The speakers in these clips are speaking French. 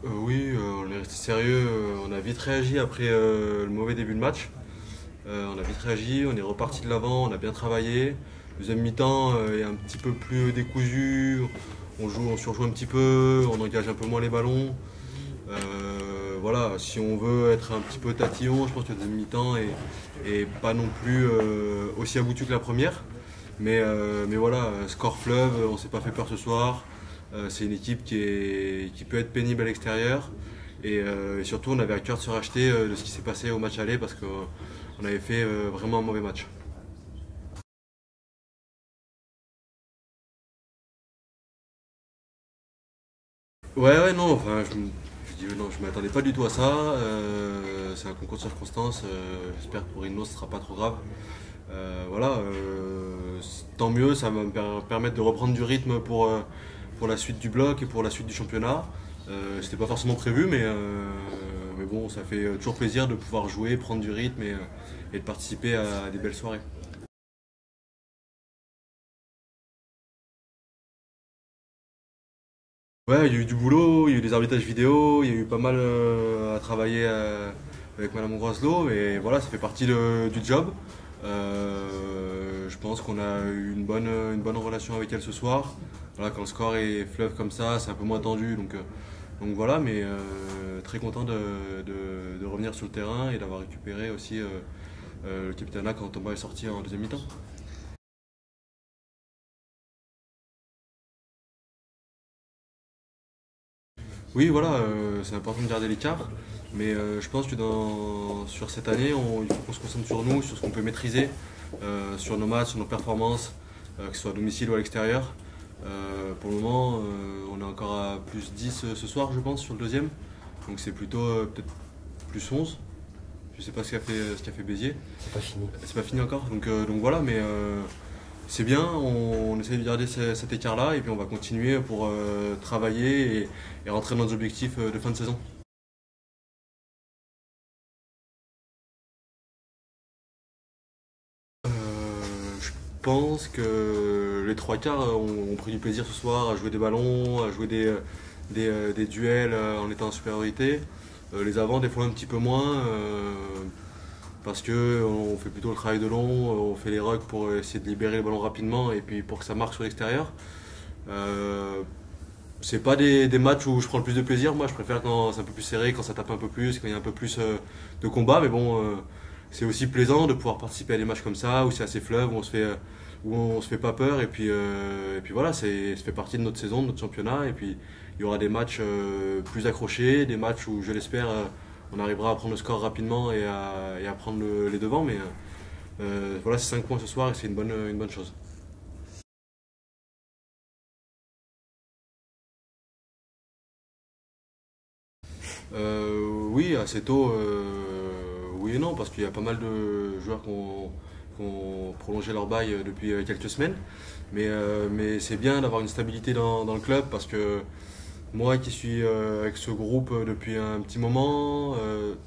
Oui, on est resté sérieux, on a vite réagi après le mauvais début de match. On a vite réagi, on est reparti de l'avant, on a bien travaillé. Deuxième mi-temps est un petit peu plus décousu, on surjoue un petit peu, on engage un peu moins les ballons. Voilà, si on veut être un petit peu tatillon, je pense que la deuxième mi-temps est pas non plus aussi aboutue que la première. Mais voilà, score fleuve, on s'est pas fait peur ce soir. C'est une équipe qui peut être pénible à l'extérieur. Et surtout, on avait à cœur de se racheter de ce qui s'est passé au match aller parce qu'on avait fait vraiment un mauvais match. Ouais, non, enfin, je dis non, je m'attendais pas du tout à ça. C'est un concours de circonstances. J'espère que pour Inno, ce sera pas trop grave. Voilà, tant mieux, ça va me permettre de reprendre du rythme pour la suite du bloc et pour la suite du championnat. C'était pas forcément prévu, mais bon, ça fait toujours plaisir de pouvoir jouer, prendre du rythme et de participer à des belles soirées. Ouais, il y a eu du boulot, il y a eu des arbitrages vidéo, il y a eu pas mal à travailler avec Madame Groiselot, et voilà, ça fait partie du job. Je pense qu'on a eu une bonne relation avec elle ce soir. Voilà, quand le score est fleuve comme ça, c'est un peu moins tendu, donc voilà, mais très content de revenir sur le terrain et d'avoir récupéré aussi le capitana quand Thomas est sorti en deuxième mi-temps. Oui, voilà, c'est important de garder l'écart, mais je pense que sur cette année, il faut qu'on se concentre sur nous, sur ce qu'on peut maîtriser, sur nos matchs, sur nos performances, que ce soit à domicile ou à l'extérieur. Pour le moment, on est encore à plus 10 ce soir, je pense, sur le deuxième, donc c'est plutôt peut-être plus 11. Je sais pas ce qu'a fait Béziers. C'est pas fini. C'est pas fini encore, donc voilà, mais c'est bien, on essaie de garder cet écart-là et puis on va continuer pour travailler et rentrer dans nos objectifs de fin de saison. Je pense que les trois quarts ont pris du plaisir ce soir à jouer des ballons, à jouer des duels en étant en supériorité. Les avants, des fois un petit peu moins, parce qu'on fait plutôt le travail de long, on fait les rucks pour essayer de libérer le ballon rapidement et puis pour que ça marque sur l'extérieur. Euh, c'est pas des matchs où je prends le plus de plaisir, moi je préfère quand c'est un peu plus serré, quand ça tape un peu plus, quand il y a un peu plus de combat, mais bon, c'est aussi plaisant de pouvoir participer à des matchs comme ça, où c'est assez fleuve, où on se fait pas peur, et puis voilà, ça fait partie de notre saison, de notre championnat, et puis il y aura des matchs plus accrochés, des matchs où je l'espère, on arrivera à prendre le score rapidement et à prendre les devants, mais voilà, c'est 5 points ce soir et c'est une bonne chose. Oui, assez tôt, oui et non, parce qu'il y a pas mal de joueurs qui ont prolongé leur bail depuis quelques semaines. Mais c'est bien d'avoir une stabilité dans le club parce que moi qui suis avec ce groupe depuis un petit moment,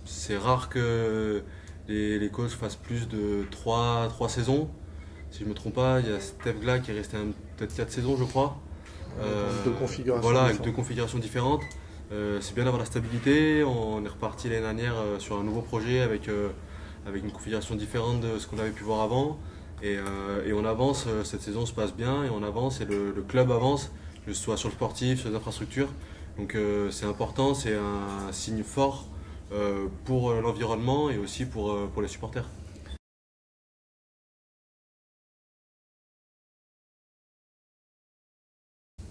c'est rare que les coachs fassent plus de trois saisons. Si je ne me trompe pas, il y a Steph Gla qui est resté peut-être 4 saisons, je crois. Deux configurations Voilà, avec différentes. deux configurations différentes. C'est bien d'avoir la stabilité. On est reparti l'année dernière sur un nouveau projet avec une configuration différente de ce qu'on avait pu voir avant. Et on avance, cette saison se passe bien et on avance et le club avance, que ce soit sur le sportif, sur les infrastructures. Donc c'est important, c'est un signe fort pour l'environnement et aussi pour les supporters.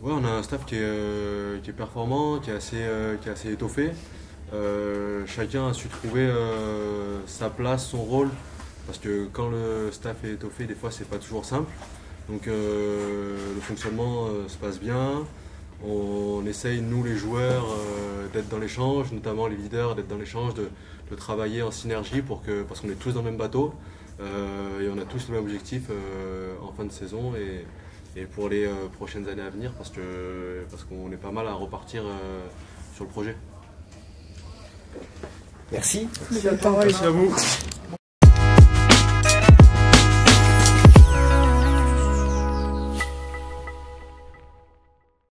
Ouais, on a un staff qui est performant, qui est assez étoffé. Chacun a su trouver sa place, son rôle, parce que quand le staff est étoffé, des fois c'est pas toujours simple. Donc le fonctionnement se passe bien. On essaye, nous les joueurs, d'être dans l'échange, notamment les leaders, d'être dans l'échange, de travailler en synergie parce qu'on est tous dans le même bateau et on a tous le même objectif en fin de saison et pour les prochaines années à venir parce qu'on est pas mal à repartir sur le projet. Merci. Merci à vous.